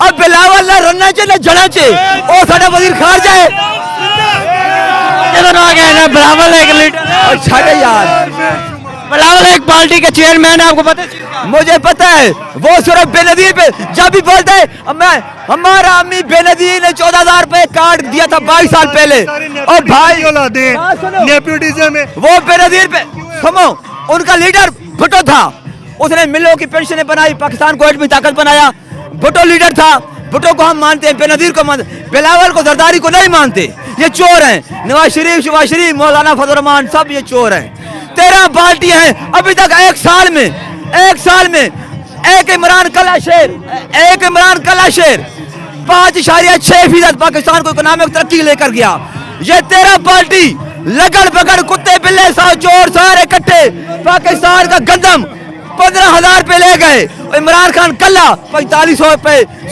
اب بلاول نہ رننا چاہیے نہ جڑنا چاہیے اور ساڈا وزیر خارجہ ہے بلاول ایک لیڈر، چھاڑے یار بلاول ایک پارٹی کے چیئرمین ہے، آپ کو پتہ ہے؟ مجھے پتا ہے وہ صرف بے نظیر پہ جب بھی بولتا ہے ہمارا امی بے نظیر نے 14,000 روپے کارڈ دیا تھا 22 سال پہلے اور بھائی نیپوٹزم ہے. وہ بے نظیر پہ سمو ان کا لیڈر بھٹو تھا اس نے ملوں کی پینشنیں بنائی پاکستان کو ایٹمی طاقت بنایا بھٹو لیڈر تھا بھٹو کو ہم مانتے ہیں بے نظیر کو مانتے ہیں بلاول کو زرداری کو نہیں مانتے یہ چور ہیں نواز شریف شباز شریف مولانا فضل الرحمان سب یہ چور ہیں 13 پارٹیاں ہیں ابھی تک ایک سال میں ایک عمران کلا شیر 5.6% پاکستان کو اکنامک ترقی لے کر گیا یہ 13 پارٹی لگڑ بگڑ کتے بلے سا چور سارے کٹھے پاکستان کا گندم 15,000 پہ لے گئے عمران خان کلا 4500 پہ